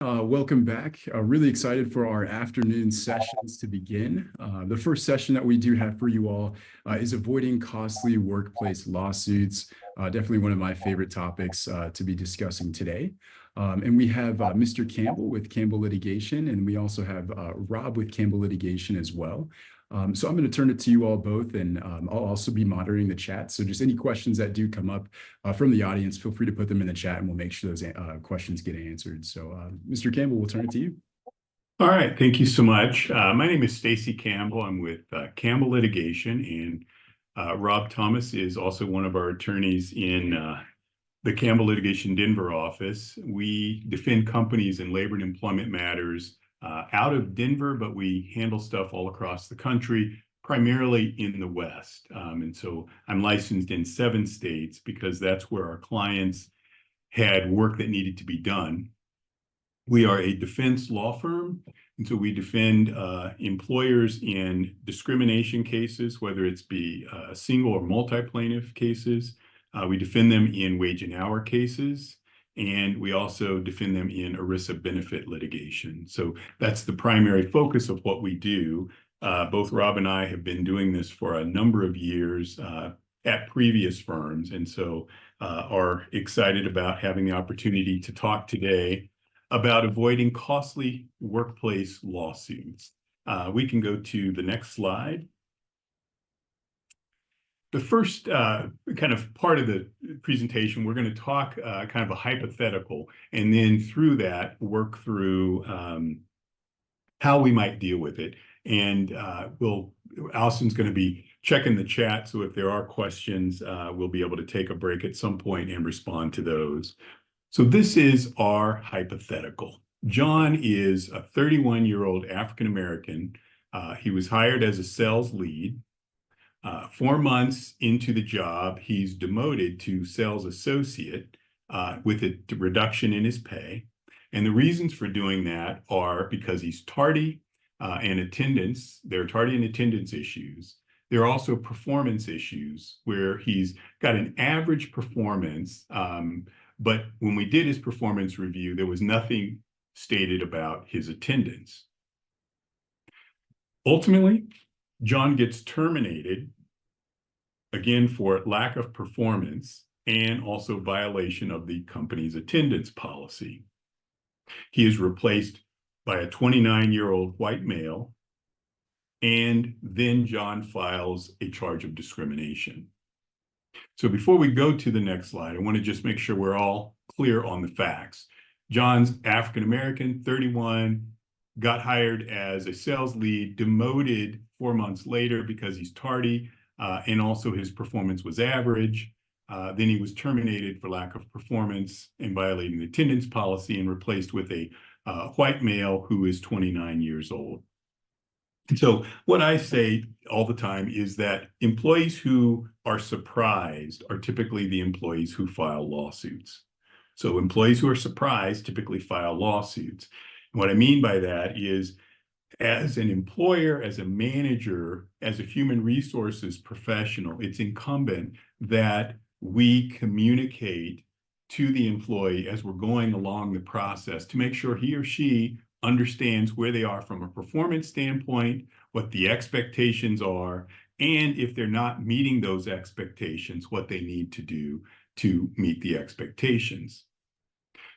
Welcome back. Really excited for our afternoon sessions to begin. The first session that we do have for you all is avoiding costly workplace lawsuits. Definitely one of my favorite topics to be discussing today. And we have Mr. Campbell with Campbell Litigation, and we also have Rob with Campbell Litigation as well. So I'm going to turn it to you all both, and I'll also be monitoring the chat. So just any questions that do come up from the audience, feel free to put them in the chat, and we'll make sure those questions get answered. So Mr. Campbell, we'll turn it to you. All right, thank you so much. My name is Stacy Campbell. I'm with Campbell Litigation, and Rob Thomas is also one of our attorneys in the Campbell Litigation Denver office. We defend companies in labor and employment matters out of Denver, but we handle stuff all across the country, primarily in the West. And so I'm licensed in 7 states because that's where our clients had work that needed to be done. We are a defense law firm, and so we defend employers in discrimination cases, whether it's be single or multi-plaintiff cases. We defend them in wage and hour cases, and we also defend them in ERISA benefit litigation. So that's the primary focus of what we do. Both Rob and I have been doing this for a number of years at previous firms, and so are excited about having the opportunity to talk today about avoiding costly workplace lawsuits. We can go to the next slide. The first kind of part of the presentation, we're going to talk kind of a hypothetical, and then through that, work through how we might deal with it. And Allison's going to be checking the chat, so if there are questions, we'll be able to take a break at some point and respond to those. So this is our hypothetical. John is a 31-year-old African-American. He was hired as a sales lead. 4 months into the job, he's demoted to sales associate with a reduction in his pay. And the reasons for doing that are because he's tardy and attendance. There are tardy and attendance issues. There are also performance issues where he's got an average performance, but when we did his performance review, there was nothing stated about his attendance. Ultimately, John gets terminated, again, for lack of performance and also violation of the company's attendance policy. He is replaced by a 29-year-old white male, and then John files a charge of discrimination. So before we go to the next slide, I want to just make sure we're all clear on the facts. John's African-American, 31, got hired as a sales lead, demoted 4 months later because he's tardy, and also his performance was average. Then he was terminated for lack of performance and violating the attendance policy and replaced with a white male who is 29 years old. So what I say all the time is that employees who are surprised are typically the employees who file lawsuits. So employees who are surprised typically file lawsuits. And what I mean by that is, as an employer, as a manager, as a human resources professional, it's incumbent that we communicate to the employee as we're going along the process to make sure he or she understands where they are from a performance standpoint, what the expectations are, and if they're not meeting those expectations, what they need to do to meet the expectations.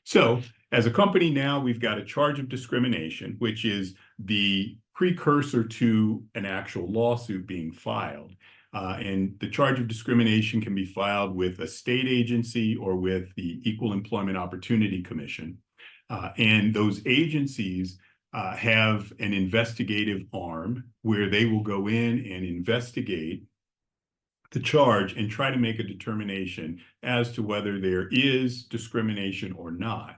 So as a company now, we've got a charge of discrimination, which is the precursor to an actual lawsuit being filed. And the charge of discrimination can be filed with a state agency or with the Equal Employment Opportunity Commission. And those agencies have an investigative arm where they will go in and investigate the charge and try to make a determination as to whether there is discrimination or not.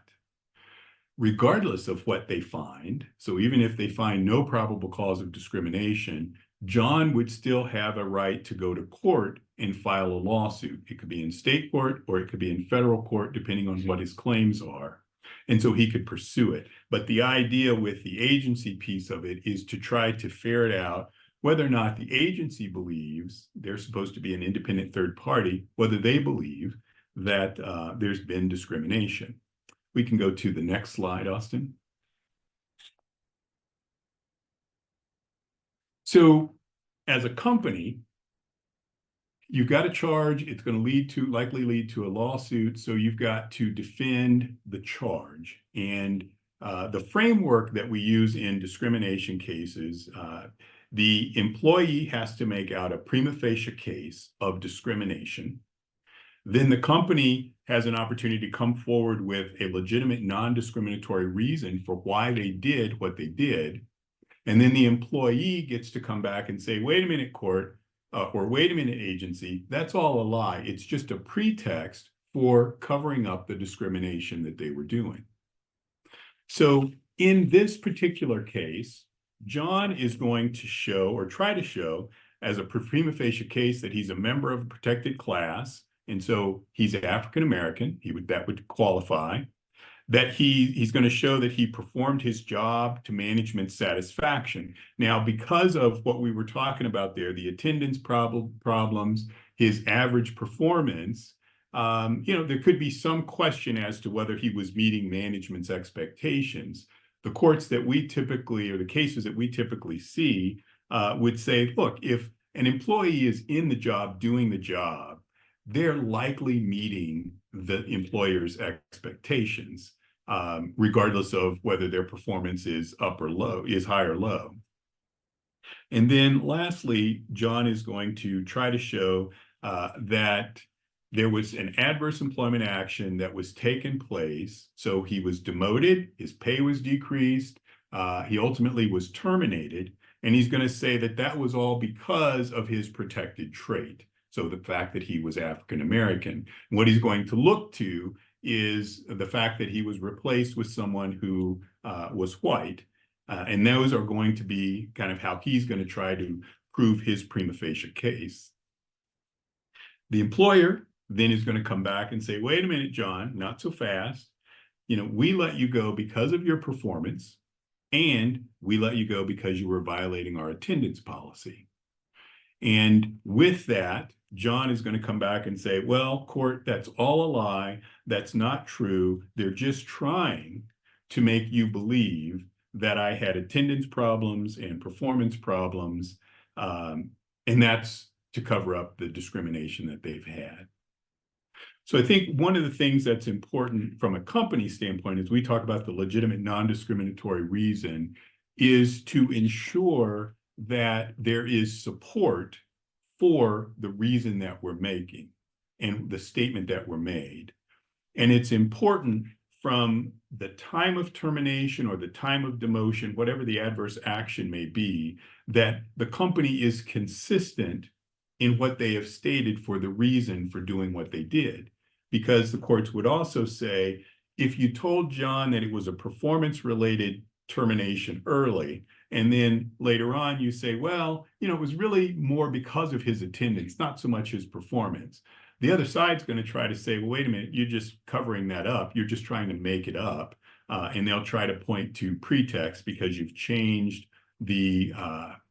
Regardless of what they find, so even if they find no probable cause of discrimination, John would still have a right to go to court and file a lawsuit. It could be in state court or it could be in federal court, depending on what his claims are. And so he could pursue it. But the idea with the agency piece of it is to try to ferret out whether or not the agency believes, they're supposed to be an independent third party, whether they believe that there's been discrimination. We can go to the next slide, Austin. So as a company, you've got a charge, it's going to likely lead to a lawsuit. So you've got to defend the charge. And the framework that we use in discrimination cases, the employee has to make out a prima facie case of discrimination. Then the company has an opportunity to come forward with a legitimate non-discriminatory reason for why they did what they did. And then the employee gets to come back and say, wait a minute, court, or wait a minute, agency, that's all a lie. It's just a pretext for covering up the discrimination that they were doing. So in this particular case, John is going to show or try to show as a prima facie case that he's a member of a protected class. And so he's African-American, that would qualify. That he's going to show that he performed his job to management's satisfaction. Now, because of what we were talking about there, the attendance problems, his average performance, there could be some question as to whether he was meeting management's expectations. The courts that we typically, or the cases that we typically see, would say, look, if an employee is in the job, doing the job, they're likely meeting the employer's expectations, regardless of whether their performance is up or low, is high or low. And then lastly, John is going to try to show that there was an adverse employment action that was taken place. So he was demoted, his pay was decreased, he ultimately was terminated, and he's going to say that that was all because of his protected trait. So the fact that he was African-American. What he's going to look to is the fact that he was replaced with someone who was white. And those are going to be kind of how he's going to try to prove his prima facie case. The employer then is going to come back and say, wait a minute, John, not so fast. We let you go because of your performance, and we let you go because you were violating our attendance policy. And with that, John is going to come back and say, well, court, that's all a lie. That's not true. They're just trying to make you believe that I had attendance problems and performance problems. And that's to cover up the discrimination that they've had. So I think one of the things that's important from a company standpoint, as we talk about the legitimate non-discriminatory reason, is to ensure that there is support for the reason that we're making and the statement that were made. And it's important from the time of termination or the time of demotion, whatever the adverse action may be, that the company is consistent in what they have stated for the reason for doing what they did. Because the courts would also say, if you told John that it was a performance-related termination early, and then later on you say, well, it was really more because of his attendance, not so much his performance. The other side's going to try to say, well, wait a minute, you're just covering that up. You're just trying to make it up. And they'll try to point to pretext because you've changed the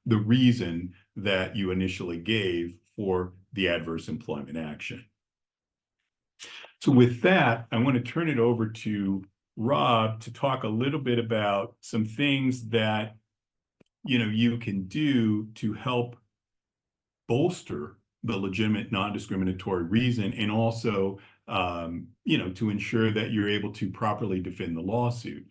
reason that you initially gave for the adverse employment action. So with that, I want to turn it over to Rob to talk a little bit about some things that you can do to help bolster the legitimate non-discriminatory reason, and also to ensure that you're able to properly defend the lawsuit.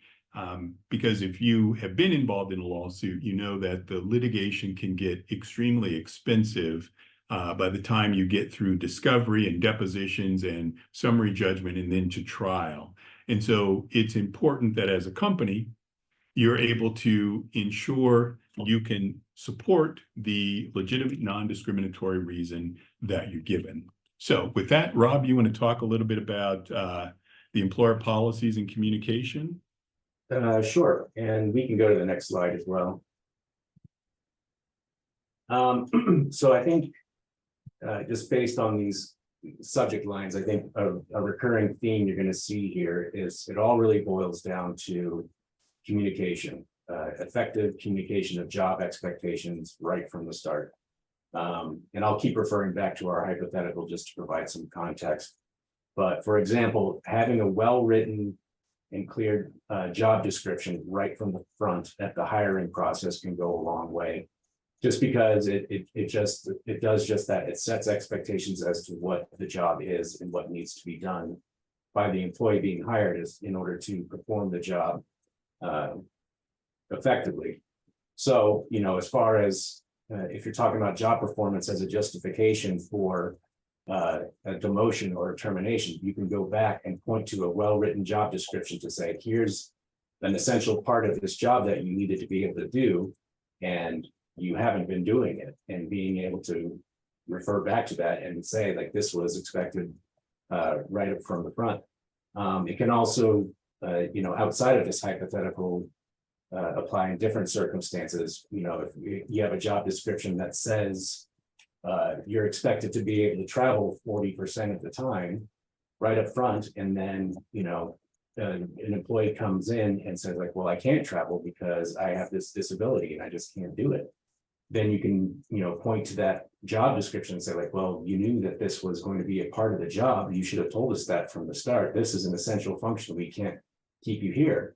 Because if you have been involved in a lawsuit, you know that the litigation can get extremely expensive by the time you get through discovery and depositions and summary judgment and then to trial. And so it's important that as a company, you're able to ensure you can support the legitimate non-discriminatory reason that you're given. So with that, Rob, you want to talk a little bit about the employer policies and communication? Sure, and we can go to the next slide as well. So I think just based on these subject lines, I think a recurring theme you're going to see here is it all really boils down to communication, effective communication of job expectations right from the start. And I'll keep referring back to our hypothetical just to provide some context. But for example, having a well-written and clear job description right from the front at the hiring process can go a long way. Just because it does just that. It sets expectations as to what the job is and what needs to be done by the employee being hired is in order to perform the job effectively. So, you know, as far as if you're talking about job performance as a justification for a demotion or a termination, you can go back and point to a well-written job description to say, here's an essential part of this job that you needed to be able to do, and you haven't been doing it, and being able to refer back to that and say, like, this was expected right up from the front. It can also, you know, outside of this hypothetical, apply in different circumstances. You know, if you have a job description that says you're expected to be able to travel 40% of the time right up front, and then, you know, an employee comes in and says, like, well, I can't travel because I have this disability and I just can't do it. Then you can, you know, point to that job description and say, like, well, you knew that this was going to be a part of the job. You should have told us that from the start. This is an essential function. We can't keep you here.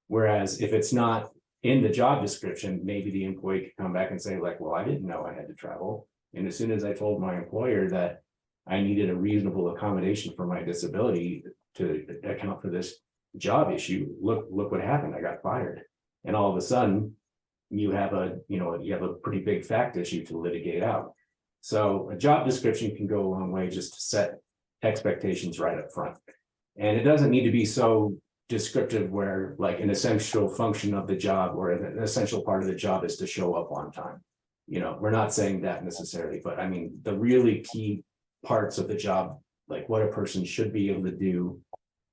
Whereas if it's not in the job description, maybe the employee could come back and say, like, well, I didn't know I had to travel. And as soon as I told my employer that I needed a reasonable accommodation for my disability to account for this job issue, look what happened. I got fired. And all of a sudden, you have a pretty big fact issue to litigate out. So a job description can go a long way just to set expectations right up front. And it doesn't need to be so descriptive where, like, an essential function of the job or an essential part of the job is to show up on time. You know, we're not saying that necessarily, but I mean, the really key parts of the job, like what a person should be able to do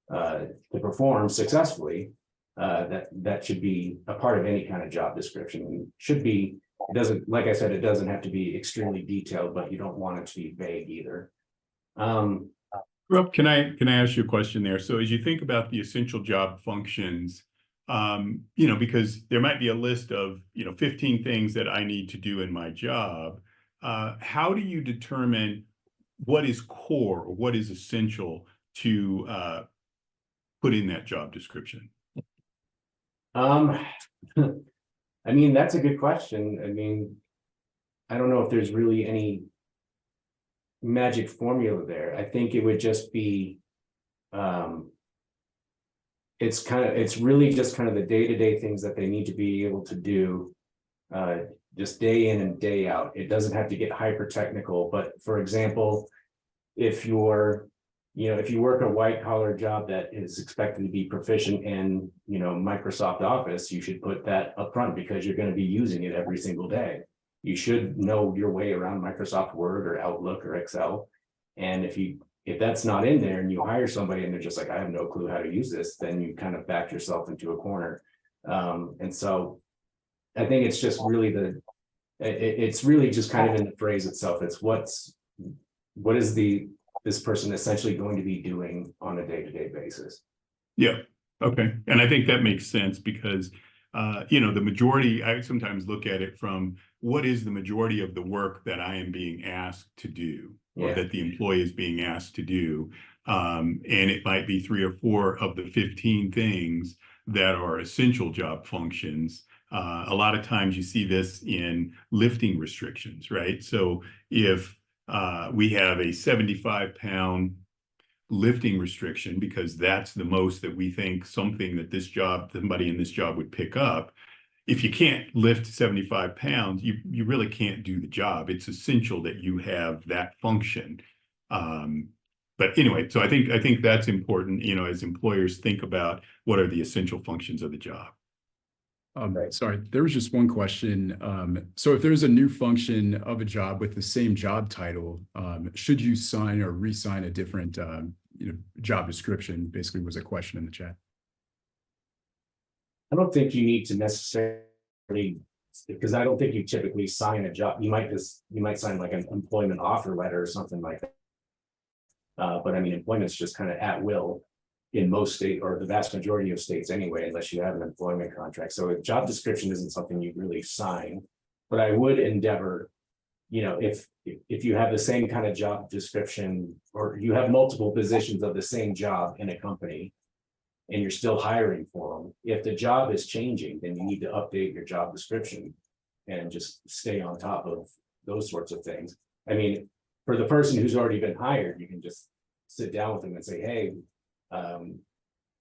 to perform successfully, that should be a part of any kind of job description. And should be, it doesn't, like I said, it doesn't have to be extremely detailed, but you don't want it to be vague either. Rob, can I ask you a question there? So as you think about the essential job functions, you know, because there might be a list of, you know, 15 things that I need to do in my job. How do you determine what is core or what is essential to put in that job description? I mean, that's a good question. I mean, I don't know if there's really any magic formula there. I think it would just be, it's really just kind of the day-to-day things that they need to be able to do, just day in and day out. It doesn't have to get hyper technical, but for example, if you're, you know, if you work a white collar job that is expected to be proficient in, you know, Microsoft Office, you should put that up front because you're going to be using it every single day. You should know your way around Microsoft Word or Outlook or Excel. And if that's not in there and you hire somebody and they're just like, I have no clue how to use this, then you kind of back yourself into a corner. And so I think it's just really it's really just kind of in the phrase itself. It's what is this person essentially going to be doing on a day-to-day basis. Yeah. Okay. And I think that makes sense because, you know, the majority, I sometimes look at it from what is the majority of the work that I am being asked to do, or that the employee is being asked to do. And it might be 3 or 4 of the 15 things that are essential job functions. A lot of times you see this in lifting restrictions, right? So if we have a 75-pound lifting restriction, because that's the most that we think something that somebody in this job would pick up. If you can't lift 75 pounds, you really can't do the job. It's essential that you have that function. But anyway, so I think that's important, you know, as employers think about what are the essential functions of the job. Sorry, there was just one question. So if there's a new function of a job with the same job title, should you sign or re-sign a different job description? Basically was a question in the chat. I don't think you need to necessarily, because I don't think you typically sign a job. You might sign like an employment offer letter or something like that. But I mean, employment's just kind of at will in most states, or the vast majority of states anyway, unless you have an employment contract. So a job description isn't something you really sign, but I would endeavor, you know, if you have the same kind of job description, or you have multiple positions of the same job in a company, and you're still hiring for them, if the job is changing, then you need to update your job description and just stay on top of those sorts of things. I mean, for the person who's already been hired, you can just sit down with them and say, hey,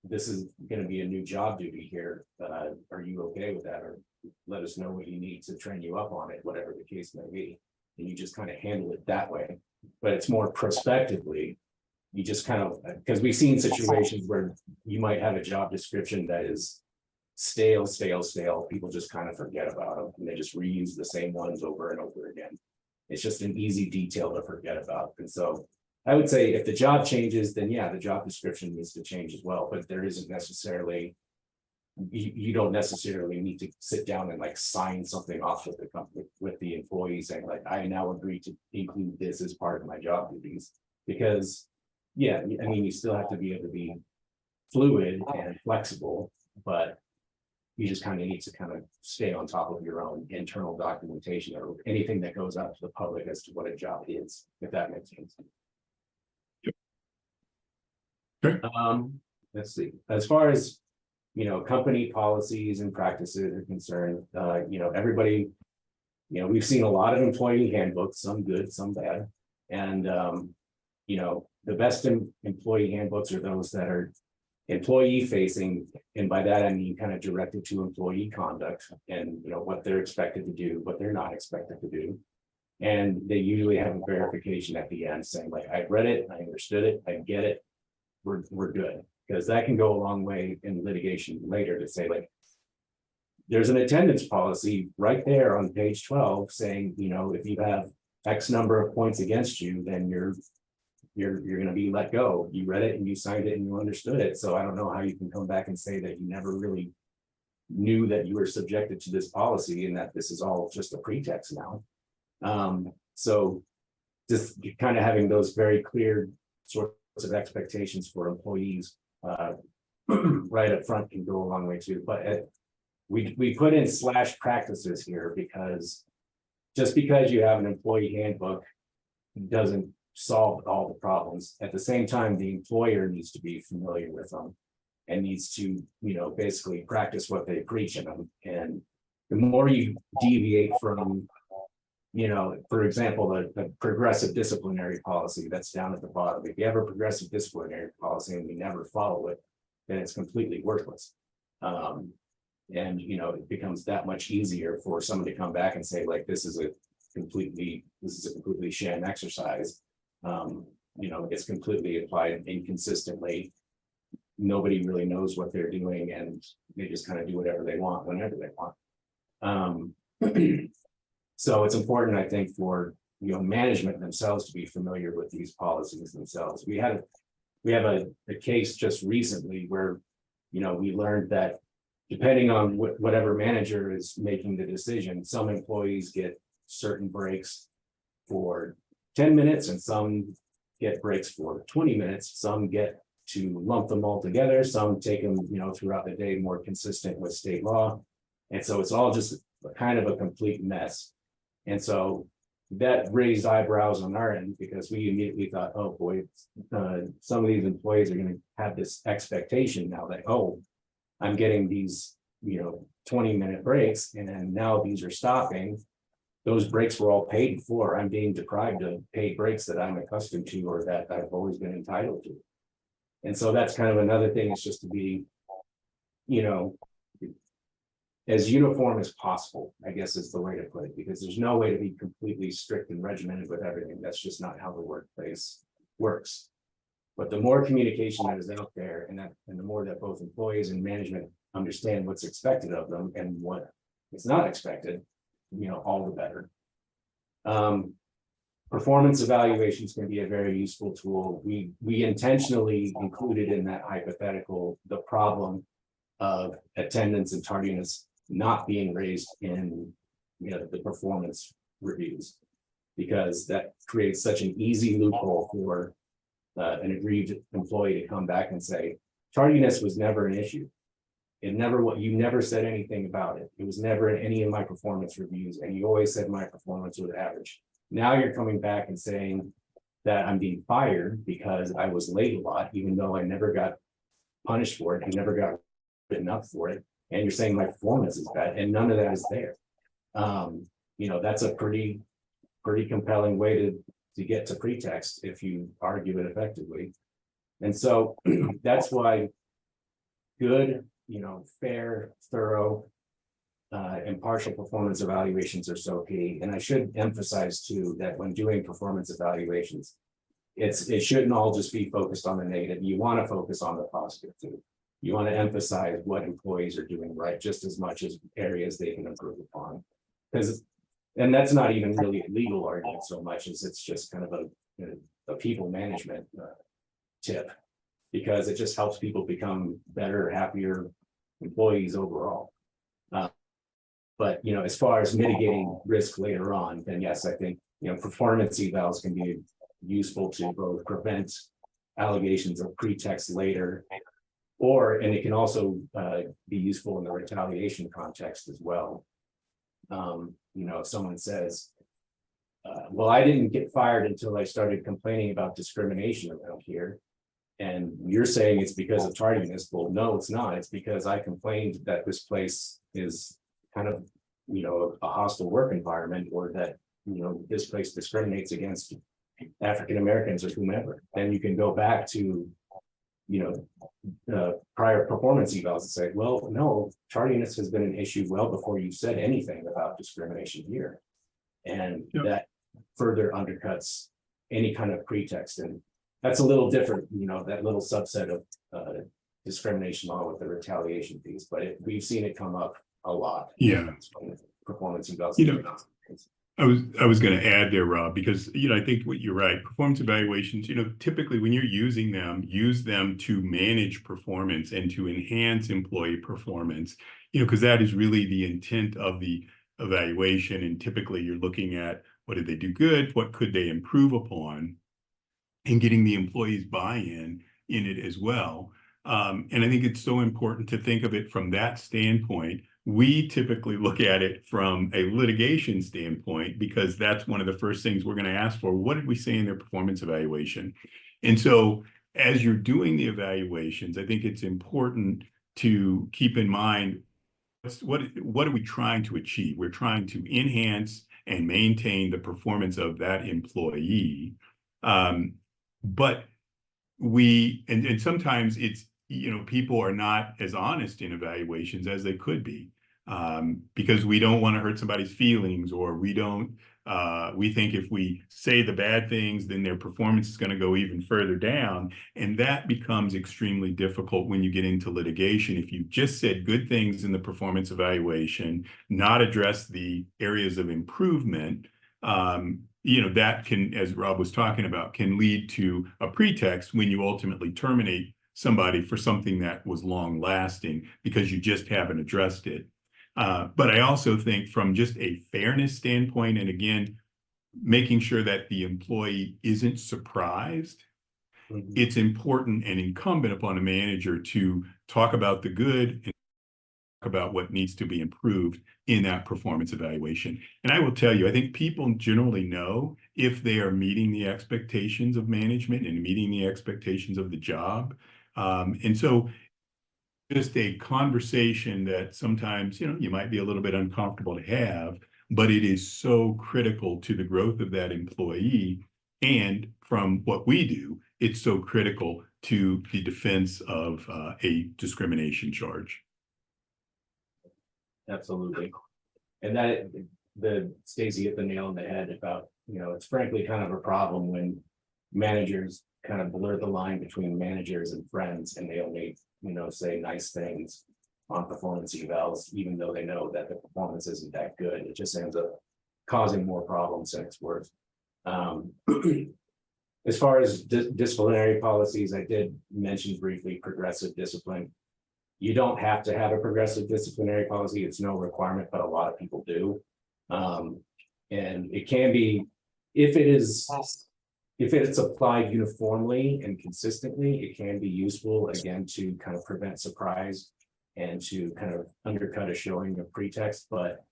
this is going to be a new job duty here. Are you okay with that? Or let us know what you need to train you up on it, whatever the case may be. And you just kind of handle it that way. But it's more prospectively. You just kind of, because we've seen situations where you might have a job description that is stale. People just kind of forget about them and they just reuse the same ones over and over again. It's just an easy detail to forget about. And so I would say if the job changes, then yeah, the job description needs to change as well. But there isn't necessarily, you don't necessarily need to sit down and like sign something off with the company, with the employee saying like, I now agree to include this as part of my job duties. Because yeah, I mean, you still have to be able to be fluid and flexible, but you just kind of need to kind of stay on top of your own internal documentation or anything that goes out to the public as to what a job is, if that makes sense. Yep. Okay. Let's see, as far as, company policies and practices are concerned, everybody, we've seen a lot of employee handbooks, some good, some bad. And, the best employee handbooks are those that are employee facing. And by that, I mean, kind of directed to employee conduct and, what they're expected to do, what they're not expected to do. And they usually have a verification at the end saying like, I read it, I understood it, I get it. We're good. Because that can go a long way in litigation later to say like, there's an attendance policy right there on page 12 saying, if you have X number of points against you, then you're going to be let go. You read it and you signed it and you understood it. So I don't know how you can come back and say that you never really knew that you were subjected to this policy and that this is all just a pretext now. So just kind of having those very clear sorts of expectations for employees right up front can go a long way too. But we put in / practices here because just because you have an employee handbook doesn't solve all the problems. At the same time, the employer needs to be familiar with them and needs to, basically practice what they preach in them. And the more you deviate from, for example, the progressive disciplinary policy that's down at the bottom. If you have a progressive disciplinary policy and we never follow it, then it's completely worthless. And, it becomes that much easier for someone to come back and say, like, this is a completely sham exercise. It's completely applied inconsistently. Nobody really knows what they're doing and they just kind of do whatever they want whenever they want. So it's important, I think, for management themselves to be familiar with these policies themselves. We have a case just recently where we learned that depending on whatever manager is making the decision, some employees get certain breaks for 10 minutes and some get breaks for 20 minutes. Some get to lump them all together. Some take them, throughout the day, more consistent with state law. And so it's all just kind of a complete mess. And so that raised eyebrows on our end because we immediately thought, oh boy, some of these employees are going to have this expectation now that, oh, I'm getting these, 20-minute breaks and now these are stopping. Those breaks were all paid for. I'm being deprived of paid breaks that I'm accustomed to or that I've always been entitled to. And so that's kind of another thing, is just to be, as uniform as possible, I guess is the way to put it, because there's no way to be completely strict and regimented with everything. That's just not how the workplace works. But the more communication that is out there and the more that both employees and management understand what's expected of them and what is not expected, all the better. Performance evaluations can be a very useful tool. We intentionally included in that hypothetical the problem of attendance and tardiness not being raised in the performance reviews, because that creates such an easy loophole for an aggrieved employee to come back and say, tardiness was never an issue. You never said anything about it. It was never in any of my performance reviews, and you always said my performance was average. Now you're coming back and saying that I'm being fired because I was late a lot, even though I never got punished for it. He never got written up for it. And you're saying my performance is bad, and none of that is there. That's a pretty compelling way to get to pretext if you argue it effectively. And so that's why good, fair, thorough, impartial performance evaluations are so key. And I should emphasize too, that when doing performance evaluations, it shouldn't all just be focused on the negative. You want to focus on the positive too. You want to emphasize what employees are doing right, just as much as areas they can improve upon. And that's not even really a legal argument so much as it's just kind of a people management tip, because it just helps people become better, happier employees overall. But as far as mitigating risk later on, then yes, I think performance evals can be useful to both prevent allegations of pretext later, and it can also be useful in the retaliation context as well. If someone says, well, I didn't get fired until I started complaining about discrimination around here, and you're saying it's because of tardiness. Well, no, it's not. It's because I complained that this place is kind of, a hostile work environment, or that, this place discriminates against African Americans or whomever. Then you can go back to, prior performance evals and say, well, no, tardiness has been an issue well before you said anything about discrimination here. And that further undercuts any kind of pretext. And that's a little different, that little subset of discrimination law with the retaliation piece, but we've seen it come up a lot. Yeah. Performance evals. I was going to add there, Rob, because, I think you're right. Performance evaluations, typically when you're using them, use them to manage performance and to enhance employee performance, because that is really the intent of the evaluation. And typically you're looking at what did they do good, what could they improve upon, and getting the employees buy-in in it as well. And I think it's so important to think of it from that standpoint. We typically look at it from a litigation standpoint, because that's one of the first things we're going to ask for. What did we say in their performance evaluation? And so as you're doing the evaluations, I think it's important to keep in mind, what are we trying to achieve? We're trying to enhance and maintain the performance of that employee. But and sometimes it's, people are not as honest in evaluations as they could be, because we don't want to hurt somebody's feelings, or we think if we say the bad things, then their performance is going to go even further down. And that becomes extremely difficult when you get into litigation. If you just said good things in the performance evaluation, not address the areas of improvement, that can, as Rob was talking about, can lead to a pretext when you ultimately terminate somebody for something that was long lasting because you just haven't addressed it. But I also think from just a fairness standpoint, and again, making sure that the employee isn't surprised, it's important and incumbent upon a manager to talk about the good and talk about what needs to be improved in that performance evaluation. And I will tell you, I think people generally know if they are meeting the expectations of management and meeting the expectations of the job. And so just a conversation that sometimes, you might be a little bit uncomfortable to have, but it is so critical to the growth of that employee. And from what we do, it's so critical to the defense of a discrimination charge. Absolutely. And Stacy hit the nail on the head about, it's frankly kind of a problem when managers kind of blur the line between managers and friends, and they only, say nice things on performance evals, even though they know that the performance isn't that good. It just ends up causing more problems than it's worth. As far as disciplinary policies, I did mention briefly progressive discipline. You don't have to have a progressive disciplinary policy. It's no requirement, but a lot of people do. And it can be, if it's applied uniformly and consistently, it can be useful, again, to kind of prevent surprise and to kind of undercut a showing of pretext. But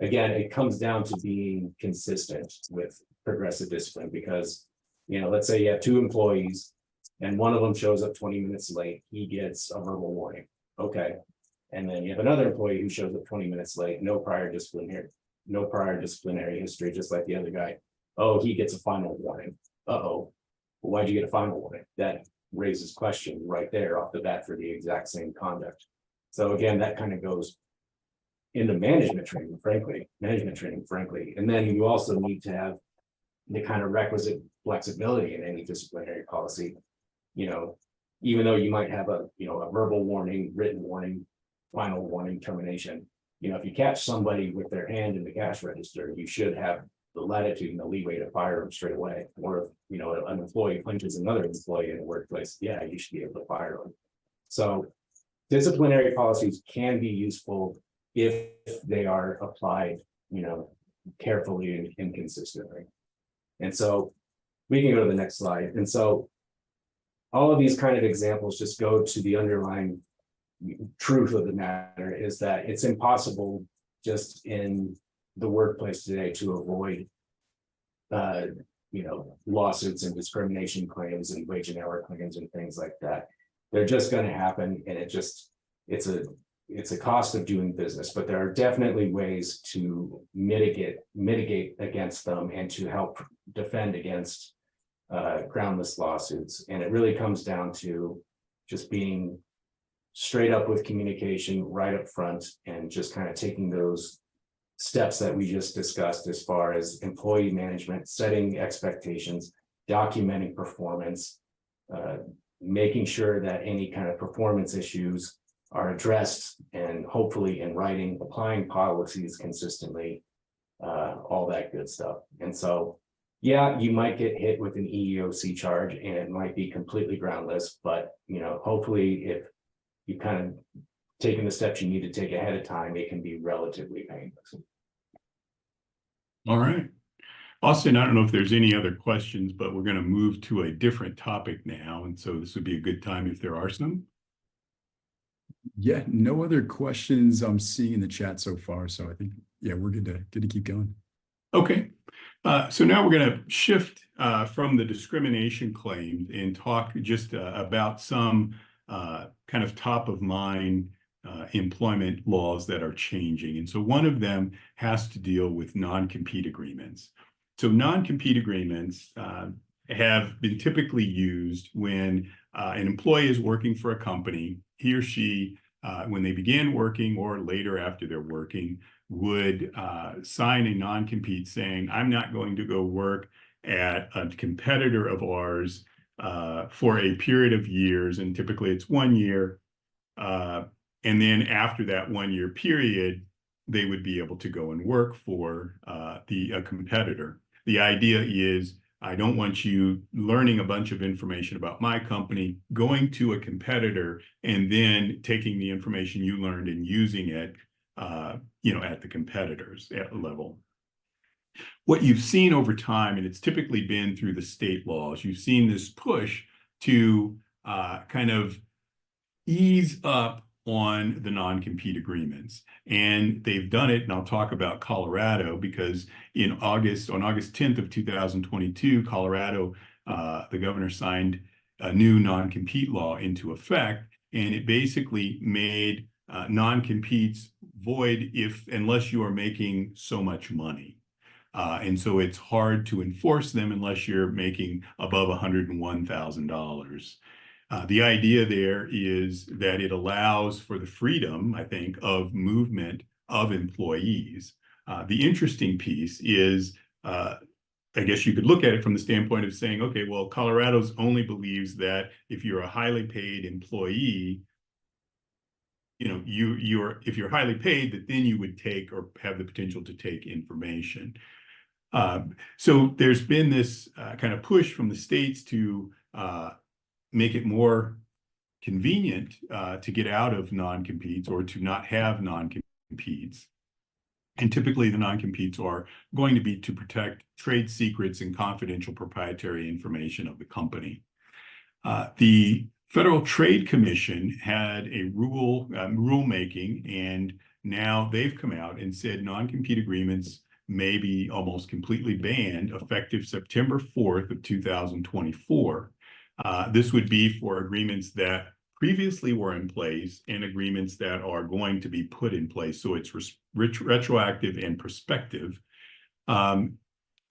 again, it comes down to being consistent with progressive discipline, because, let's say you have two employees and one of them shows up 20 minutes late, he gets a verbal warning. Okay. And then you have another employee who shows up 20 minutes late, no prior disciplinary history, just like the other guy. Oh, he gets a final warning. Uh-oh. Well, why'd you get a final warning? That raises questions right there off the bat for the exact same conduct. So again, that kind of goes into management training, frankly. And then you also need to have the kind of requisite flexibility in any disciplinary policy. You know, even though you might have a verbal warning, written warning, final warning, termination. You know, if you catch somebody with their hand in the cash register, you should have the latitude and the leeway to fire them straight away. Or if, an employee punches another employee in the workplace, yeah, you should be able to fire them. So disciplinary policies can be useful if they are applied, carefully and consistently. And so we can go to the next slide. And so all of these kind of examples just go to the underlying truth of the matter is that it's impossible just in the workplace today to avoid lawsuits and discrimination claims and wage and hour claims and things like that. They're just going to happen, and it's a cost of doing business, but there are definitely ways to mitigate against them and to help defend against groundless lawsuits. And it really comes down to just being straight up with communication right up front, and just kind of taking those steps that we just discussed as far as employee management, setting expectations, documenting performance, making sure that any kind of performance issues are addressed, and hopefully in writing, applying policies consistently, all that good stuff. And so, yeah, you might get hit with an EEOC charge and it might be completely groundless, but hopefully if you kind of taken the steps you need to take ahead of time, it can be relatively painless. All right. Austin, I don't know if there's any other questions, but we're going to move to a different topic now. And so this would be a good time if there are some. Yeah, no other questions I'm seeing in the chat so far. So I think, yeah, we're good to keep going. Okay. So now we're going to shift from the discrimination claims and talk just about some kind of top of mind employment laws that are changing. And so one of them has to deal with non-compete agreements. So non-compete agreements have been typically used when an employee is working for a company. He or she, when they begin working or later after they're working, would sign a non-compete saying, I'm not going to go work at a competitor of ours for a period of years, and typically it's 1 year. And then after that 1 year period, they would be able to go and work for a competitor. The idea is, I don't want you learning a bunch of information about my company, going to a competitor, and then taking the information you learned and using it, at the competitors level. What you've seen over time, and it's typically been through the state laws, you've seen this push to kind of ease up on the non-compete agreements. And they've done it, and I'll talk about Colorado, because on August 10th of 2022, Colorado, the governor signed a new non-compete law into effect, and it basically made non-competes void unless you are making so much money. And so it's hard to enforce them unless you're making above $101,000. The idea there is that it allows for the freedom, I think, of movement of employees. The interesting piece is, I guess you could look at it from the standpoint of saying, okay, well, Colorado's only believes that if you're a highly paid employee, if you're highly paid, that then you would take or have the potential to take information. So there's been this kind of push from the states to make it more convenient to get out of non-competes or to not have non-competes. And typically the non-competes are going to be to protect trade secrets and confidential proprietary information of the company. The Federal Trade Commission had a rulemaking, and now they've come out and said non-compete agreements may be almost completely banned effective September 4th of 2024. This would be for agreements that previously were in place and agreements that are going to be put in place. So it's retroactive and prospective.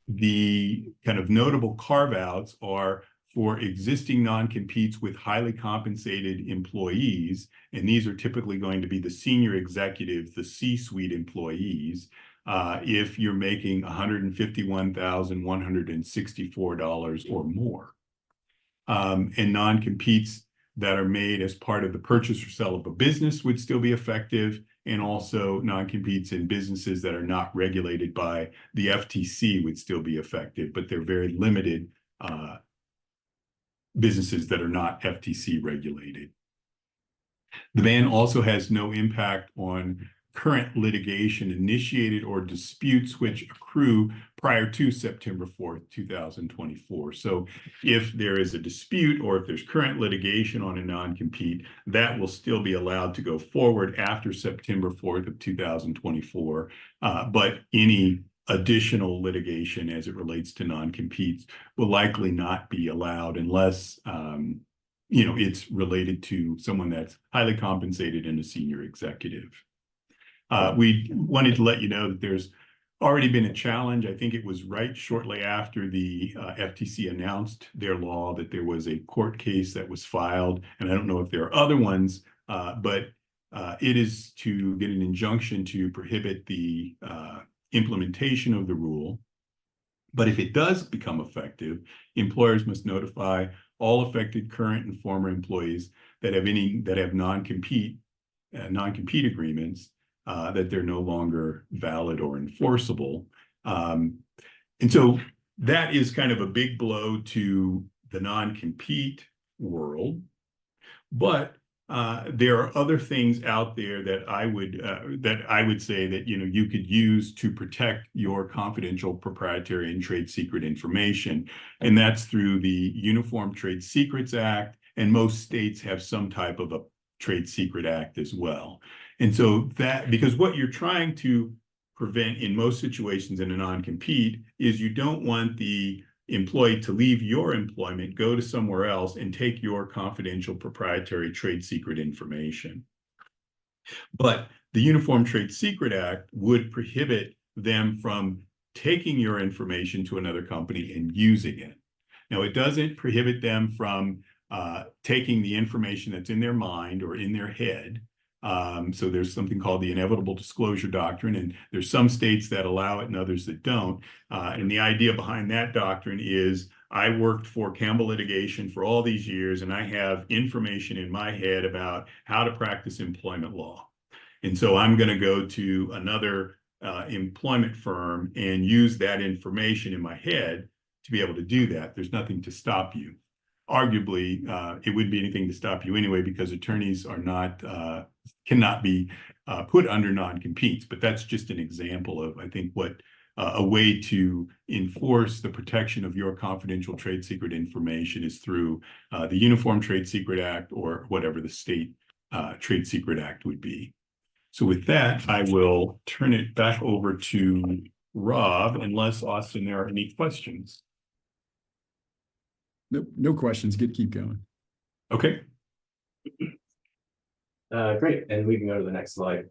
The kind of notable carve-outs are for existing non-competes with highly compensated employees, and these are typically going to be the senior executives, the C-suite employees, if you're making $151,164 or more. And non-competes that are made as part of the purchase or sale of a business would still be effective, and also non-competes in businesses that are not regulated by the FTC would still be effective, but they're very limited businesses that are not FTC regulated. The ban also has no impact on current litigation initiated or disputes which accrue prior to September 4th, 2024. So if there is a dispute or if there's current litigation on a non-compete, that will still be allowed to go forward after September 4th of 2024. But any additional litigation as it relates to non-competes will likely not be allowed unless it's related to someone that's highly compensated and a senior executive. We wanted to let you know that there's already been a challenge. I think it was right shortly after the FTC announced their law that there was a court case that was filed, and I don't know if there are other ones, but it is to get an injunction to prohibit the implementation of the rule. But if it does become effective, employers must notify all affected current and former employees that have non-compete agreements that they're no longer valid or enforceable. And so that is kind of a big blow to the non-compete world. But there are other things out there that I would say that you could use to protect your confidential, proprietary, and trade secret information, and that's through the Uniform Trade Secrets Act, and most states have some type of a Trade Secret Act as well. And so because what you're trying to prevent in most situations in a non-compete is you don't want the employee to leave your employment, go to somewhere else, and take your confidential, proprietary, trade secret information. But the Uniform Trade Secret Act would prohibit them from taking your information to another company and using it. Now, it doesn't prohibit them from taking the information that's in their mind or in their head. So there's something called the Inevitable Disclosure Doctrine, and there's some states that allow it and others that don't. And the idea behind that doctrine is I worked for Campbell Litigation for all these years, and I have information in my head about how to practice employment law. And so I'm going to go to another employment firm and use that information in my head to be able to do that. There's nothing to stop you. Arguably, it wouldn't be anything to stop you anyway, because attorneys are not cannot be put under non-competes. But that's just an example of, I think, what a way to enforce the protection of your confidential trade secret information is through the Uniform Trade Secret Act or whatever the state Trade Secret Act would be. So with that, I will turn it back over to Rob, unless, Austin, there are any questions. Nope, no questions. Keep going. Okay. Great, and we can go to the next slide.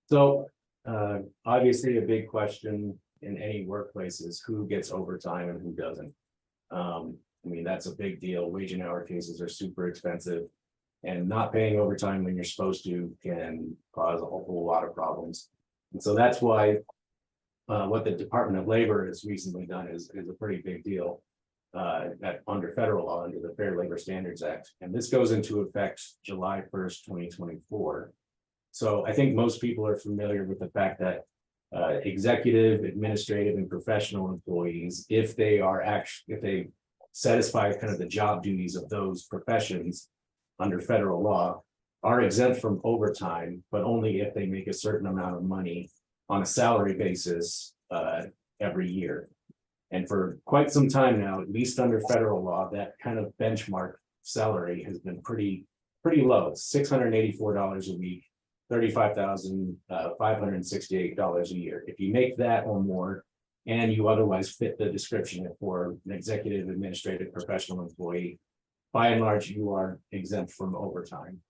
So obviously a big question in any workplace is who gets overtime and who doesn't. I mean, that's a big deal. Wage and hour cases are super expensive, and not paying overtime when you're supposed to can cause a whole lot of problems. And so that's why what the Department of Labor has recently done is a pretty big deal under federal law, under the Fair Labor Standards Act. And this goes into effect July 1st, 2024. So I think most people are familiar with the fact that executive, administrative, and professional employees, if they satisfy kind of the job duties of those professions under federal law, are exempt from overtime, but only if they make a certain amount of money on a salary basis every year. And for quite some time now, at least under federal law, that kind of benchmark salary has been pretty low. It's $684 a week, $35,568 a year. If you make that or more, and you otherwise fit the description for an executive, administrative, professional employee, by and large, you are exempt from overtime.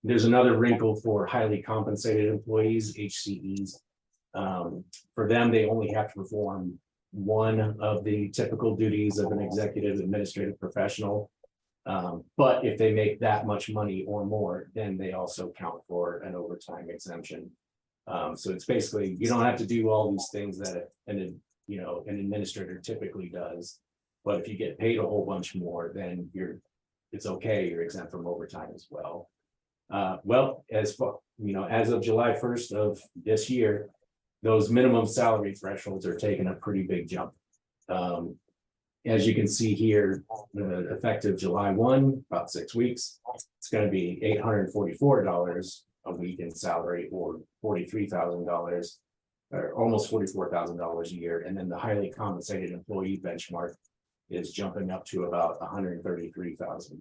There's another wrinkle for highly compensated employees, HCEs. For them, they only have to perform one of the typical duties of an executive administrative professional. But if they make that much money or more, then they also count for an overtime exemption. So it's basically, you don't have to do all these things that an administrator typically does. But if you get paid a whole bunch more, then it's okay, you're exempt from overtime as well. Well, as of July 1st of this year, those minimum salary thresholds are taking a pretty big jump. As you can see here, effective July 1, about 6 weeks, it's going to be $844 a week in salary, or $43,000, or almost $44,000 a year. And then the highly compensated employee benchmark is jumping up to about $133,000.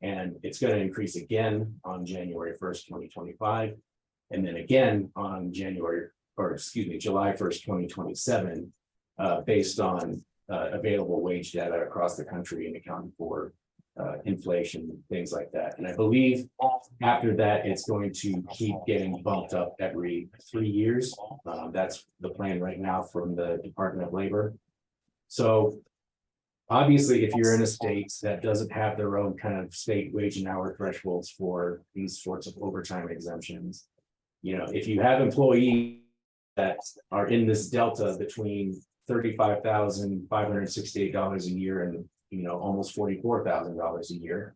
And it's going to increase again on January 1st, 2025. And then again on July 1st, 2027, based on available wage data across the country and accounting for inflation, things like that. And I believe after that, it's going to keep getting bumped up every 3 years. That's the plan right now from the Department of Labor. So obviously, if you're in a state that doesn't have their own kind of state wage and hour thresholds for these sorts of overtime exemptions, if you have employees that are in this delta between $35,568 a year and almost $44,000 a year,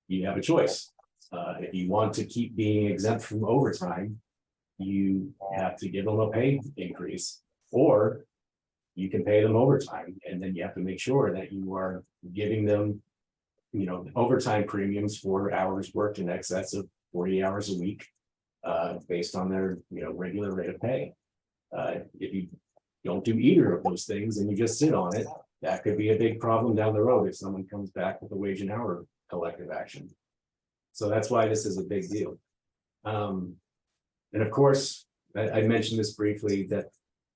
you have a choice. If you want to keep being exempt from overtime, you have to give them a pay increase, or you can pay them overtime, and then you have to make sure that you are giving them, overtime premiums for hours worked in excess of 40 hours a week, based on their, regular rate of pay. If you don't do either of those things and you just sit on it, that could be a big problem down the road if someone comes back with a wage and hour collective action. So that's why this is a big deal. And of course, I mentioned this briefly, that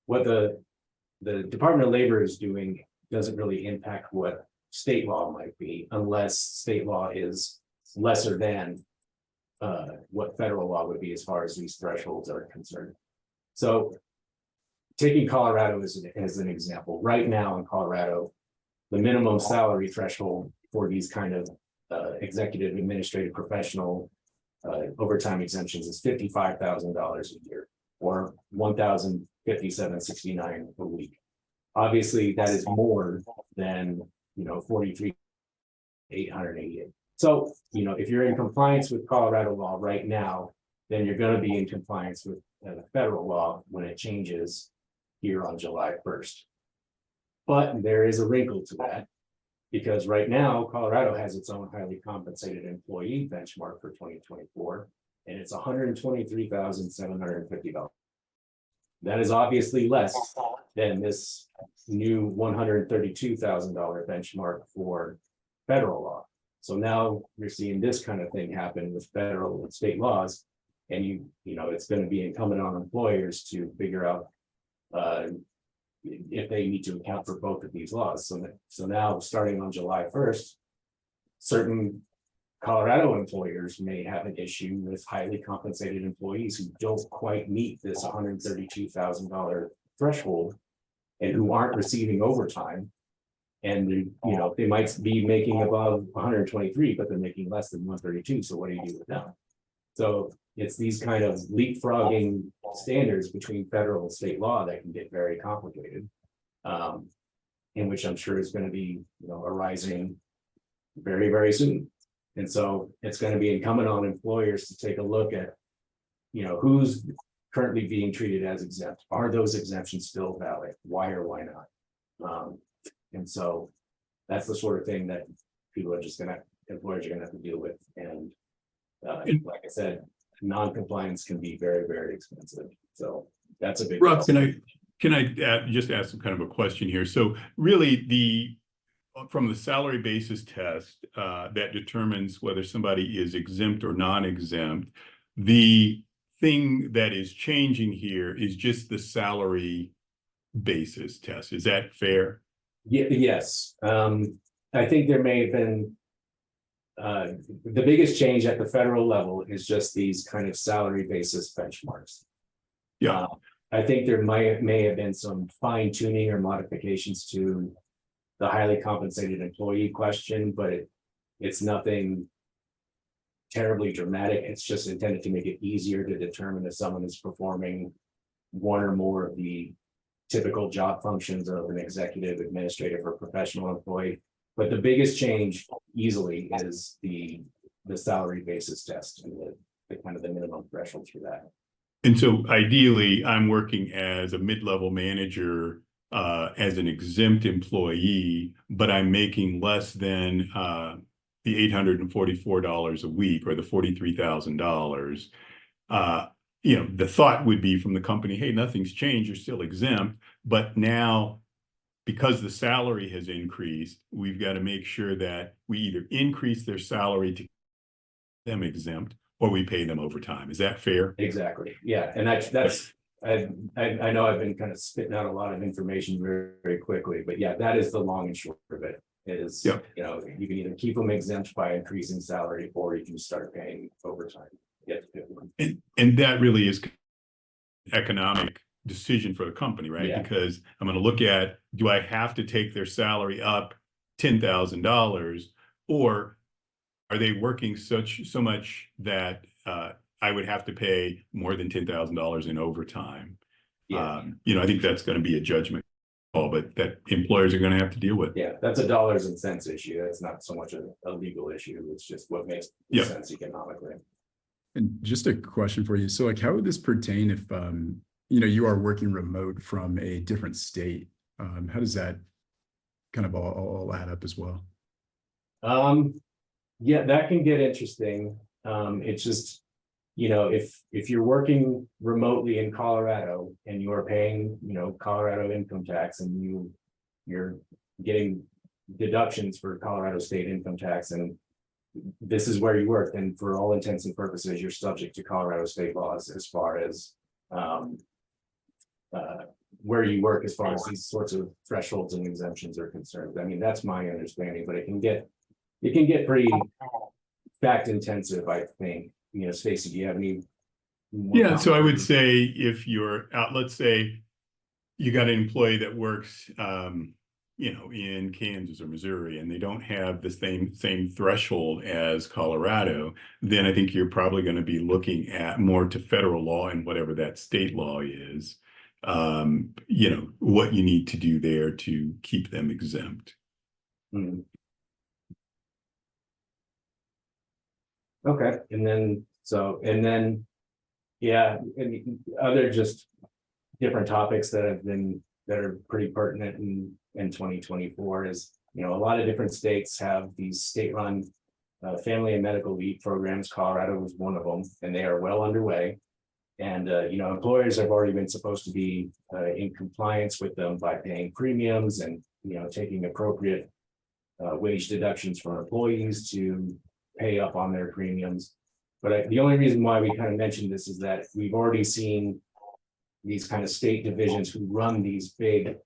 what the Department of Labor is doing doesn't really impact what state law might be, unless state law is lesser than what federal law would be as far as these thresholds are concerned. So taking Colorado as an example, right now in Colorado, the minimum salary threshold for these kind of executive, administrative, professional overtime exemptions is $55,000 a year, or $1,057.69 a week. Obviously, that is more than $43,888. So if you're in compliance with Colorado law right now, then you're going to be in compliance with the federal law when it changes here on July 1st. But there is a wrinkle to that, because right now Colorado has its own highly compensated employee benchmark for 2024, and it's $123,750. That is obviously less than this new $132,000 benchmark for federal law. So now you're seeing this kind of thing happen with federal and state laws, and it's going to be incumbent on employers to figure out if they need to account for both of these laws. So now, starting on July 1st, certain Colorado employers may have an issue with highly compensated employees who don't quite meet this $132,000 threshold and who aren't receiving overtime. And they might be making above 123, but they're making less than 132. So what do you do with them? So it's these kind of leapfrogging standards between federal and state law that can get very complicated, in which I'm sure is going to be arising very, very soon. And so it's going to be incumbent on employers to take a look at who's currently being treated as exempt. Are those exemptions still valid? Why or why not? And so that's the sort of thing that employers are going to have to deal with. And like I said, non-compliance can be very, very expensive. So that's a big Rob, can I just ask some kind of a question here? So really, from the salary basis test that determines whether somebody is exempt or non-exempt, the thing that is changing here is just the salary basis test. Is that fair? Yes, I think there may have been. The biggest change at the federal level is just these kind of salary basis benchmarks. Yeah. I think there may have been some fine tuning or modifications to the highly compensated employee question, but it's nothing terribly dramatic. It's just intended to make it easier to determine if someone is performing one or more of the typical job functions of an executive, administrative, or professional employee. But the biggest change easily is the salary basis test and the kind of the minimum threshold for that. And so ideally, I'm working as a mid-level manager as an exempt employee, but I'm making less than the $844 a week or the $43,000. The thought would be from the company, hey, nothing's changed, you're still exempt, but now because the salary has increased, we've got to make sure that we either increase their salary to keep them exempt or we pay them overtime. Is that fair? Exactly. Yeah. And that's I know I've been kind of spitting out a lot of information very, very quickly, but yeah, that is the long and short of it. Is, Yep. You can either keep them exempt by increasing salary or you can start paying overtime. And that really is economic decision for the company, right? Yeah. Because I'm going to look at, do I have to take their salary up $10,000 or are they working so much that I would have to pay more than $10,000 in overtime? Yeah. I think that's going to be a judgment call, but that employers are going to have to deal with. Yeah, that's a dollars and cents issue. That's not so much a legal issue. It's just what makes sense economically. And just a question for you. So like, how would this pertain if, you are working remote from a different state? How does that kind of all add up as well? Yeah, that can get interesting. It's just, if you're working remotely in Colorado and you are paying, Colorado income tax and you're getting deductions for Colorado state income tax and this is where you work, and for all intents and purposes, you're subject to Colorado state laws as far as where you work, as far as these sorts of thresholds and exemptions are concerned. I mean, that's my understanding, but it can get pretty fact intensive, I think. Stacy, do you have any more? Yeah, so I would say if you're out, let's say you got an employee that works in Kansas or Missouri, and they don't have the same threshold as Colorado, then I think you're probably going to be looking at more to federal law and whatever that state law is, what you need to do there to keep them exempt. Hmm. Okay, and then yeah, and other just different topics that are pretty pertinent in 2024 is, a lot of different states have these state-run family and medical leave programs. Colorado was one of them, and they are well underway. And employers have already been supposed to be in compliance with them by paying premiums and taking appropriate wage deductions for employees to pay up on their premiums. But the only reason why we kind of mentioned this is that we've already seen these kind of state divisions who run these big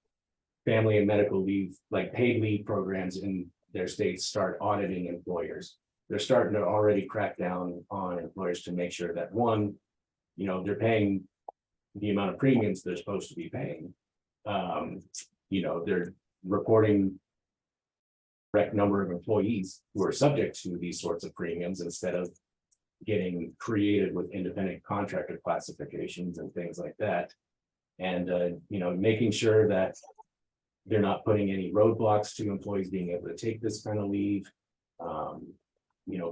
family and medical leave, like paid leave programs in their states, start auditing employers. They're starting to already crack down on employers to make sure that, one, they're paying the amount of premiums they're supposed to be paying. They're reporting correct number of employees who are subject to these sorts of premiums instead of getting created with independent contractor classifications and things like that. And, making sure that they're not putting any roadblocks to employees being able to take this kind of leave,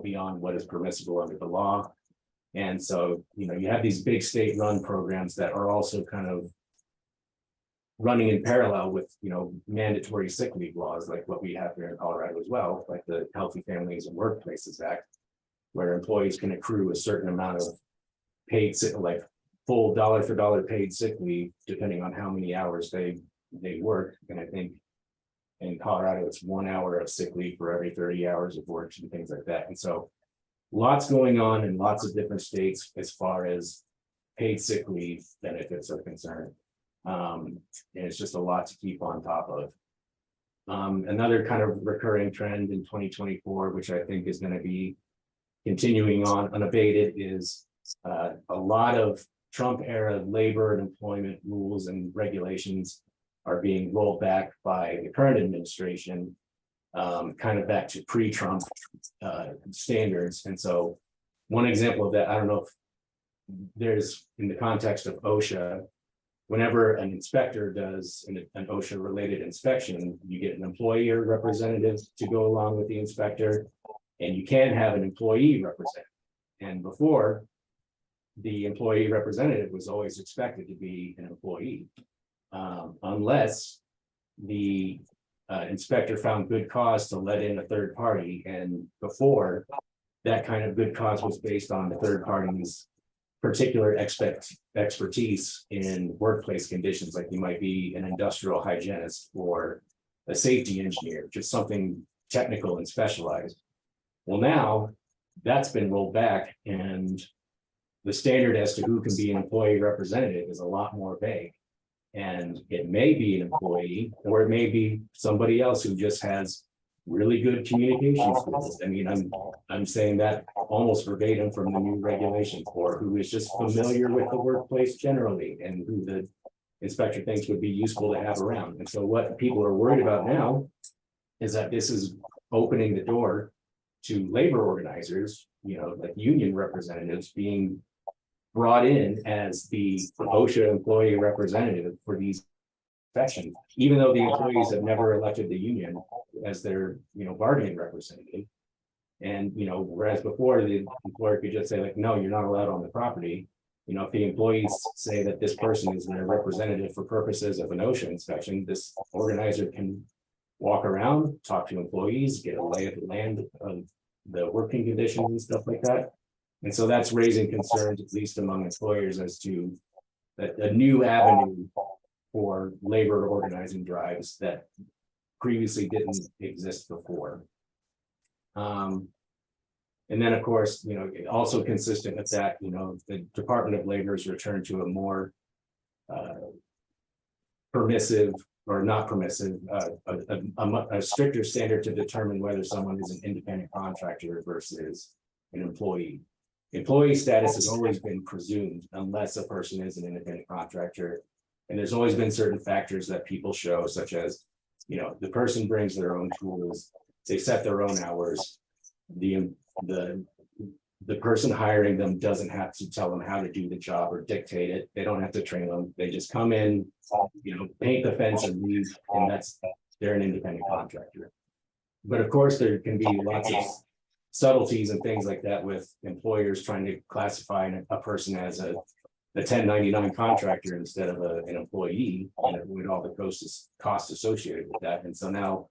beyond what is permissible under the law. And so, you have these big state-run programs that are also kind of running in parallel with, mandatory sick leave laws, like what we have here in Colorado as well, like the Healthy Families and Workplaces Act, where employees can accrue a certain amount of paid sick, like full dollar for dollar paid sick leave, depending on how many hours they work. And I think in Colorado, it's 1 hour of sick leave for every 30 hours of work and things like that. And so lots going on in lots of different states as far as paid sick leave benefits are concerned. And it's just a lot to keep on top of. Another kind of recurring trend in 2024, which I think is going to be continuing on unabated, is a lot of Trump era labor and employment rules and regulations are being rolled back by the current administration, kind of back to pre-Trump standards. And so one example of that, I don't know if there's, in the context of OSHA, whenever an inspector does an OSHA related inspection, you get an employee or representative to go along with the inspector, and you can have an employee representative. And before, the employee representative was always expected to be an employee, unless the inspector found good cause to let in a third party. And before, that kind of good cause was based on the third party's particular expertise in workplace conditions, like you might be an industrial hygienist or a safety engineer, just something technical and specialized. Well, now that's been rolled back, and the standard as to who can be an employee representative is a lot more vague. And it may be an employee, or it may be somebody else who just has really good communication skills. I mean, I'm saying that almost verbatim from the new regulations, or who is just familiar with the workplace generally and who the inspector thinks would be useful to have around. And so what people are worried about now is that this is opening the door to labor organizers, you know, like union representatives being brought in as the OSHA employee representative for these inspections, even though the employees have never elected the union as their, you know, bargaining representative. And, you know, whereas before the employer could just say like, no, you're not allowed on the property. You know, if the employees say that this person is their representative for purposes of an OSHA inspection, this organizer can walk around, talk to employees, get a lay of the land of the working conditions and stuff like that. And so that's raising concerns, at least among employers, as to that a new avenue for labor organizing drives that previously didn't exist before. And then, of course, you know, also consistent with that, you know, the Department of Labor has returned to a more permissive, or not permissive, a stricter standard to determine whether someone is an independent contractor versus an employee. Employee status has always been presumed unless a person is an independent contractor. And there's always been certain factors that people show, such as, you know, the person brings their own tools, they set their own hours. The person hiring them doesn't have to tell them how to do the job or dictate it. They don't have to train them. They just come in, you know, paint the fence and leave, and they're an independent contractor. But of course, there can be lots of subtleties and things like that with employers trying to classify a person as a 1099 contractor instead of an employee, and avoid all the costs associated with that. And so now,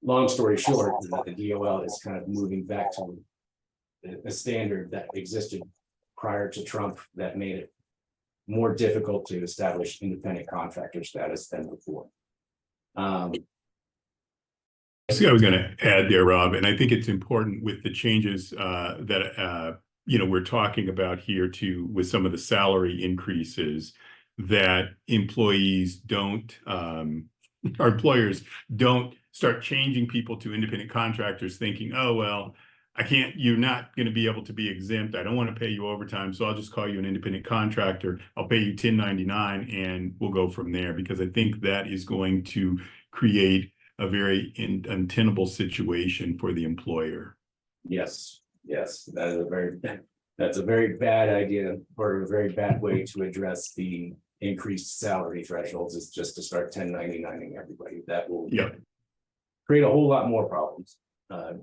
long story short, is that the DOL is kind of moving back to a standard that existed prior to Trump that made it more difficult to establish independent contractor status than before. See, I was going to add there, Rob, and I think it's important with the changes that you know, we're talking about here too, with some of the salary increases, that employees don't, our employers don't start changing people to independent contractors thinking, oh, well, you're not going to be able to be exempt. I don't want to pay you overtime, so I'll just call you an independent contractor. I'll pay you 1099 and we'll go from there, because I think that is going to create a very untenable situation for the employer. Yes, that's a very bad idea, or a very bad way to address the increased salary thresholds, is just to start 1099ing everybody. That will create a whole lot more problems,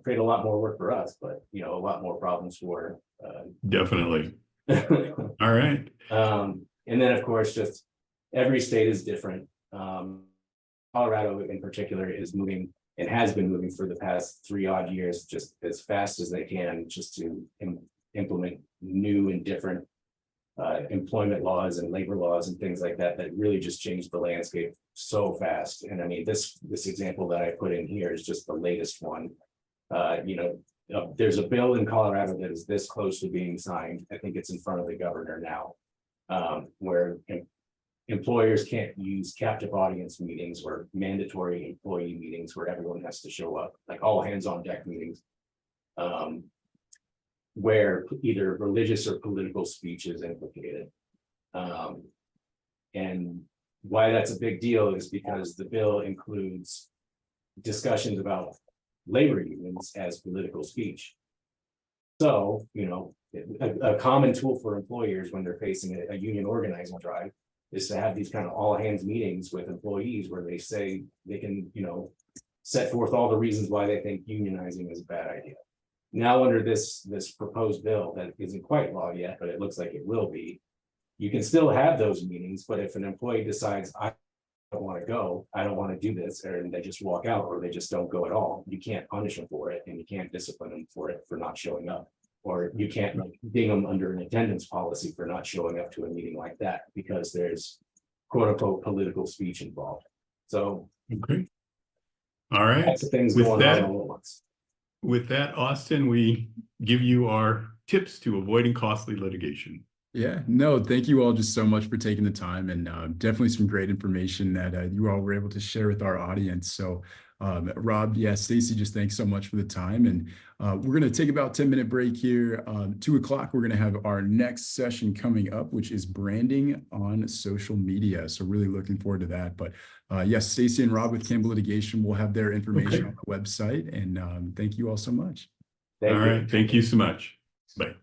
create a lot more work for us, but, you know, a lot more problems for definitely. All right. And then, of course, just every state is different. Colorado in particular is moving, and has been moving for the past 3 odd years, just as fast as they can, just to implement new and different employment laws and labor laws and things like that, that really just changed the landscape so fast. And I mean, this example that I put in here is just the latest one. You know, there's a bill in Colorado that is this close to being signed. I think it's in front of the governor now, Where employers can't use captive audience meetings or mandatory employee meetings where everyone has to show up, like all hands on deck meetings. Where either religious or political speech is implicated. And why that's a big deal is because the bill includes discussions about labor unions as political speech. So, you know, a common tool for employers when they're facing a union organizing drive is to have these kind of all hands meetings with employees where they say they can, you know, set forth all the reasons why they think unionizing is a bad idea. Now, under this proposed bill that isn't quite law yet, but it looks like it will be, you can still have those meetings, but if an employee decides, I don't want to go, I don't want to do this, and they just walk out, or they just don't go at all, you can't punish them for it, and you can't discipline them for it for not showing up. Or you can't like ding them under an attendance policy for not showing up to a meeting like that, because there's quote unquote political speech involved. So Okay. All right. lots of things With going that- on all at once. With that, Austin, we give you our tips to avoiding costly litigation. Yeah, no, thank you all just so much for taking the time, and definitely some great information that you all were able to share with our audience. So Rob, yeah, Stacy, just thanks so much for the time. And we're going to take about 10-minute break here. 2 o'clock, we're going to have our next session coming up, which is branding on social media. So really looking forward to that. But yes, Stacy and Rob with Campbell Litigation will have their information on the website. And thank you all so much. All right. Thank you so much. Bye.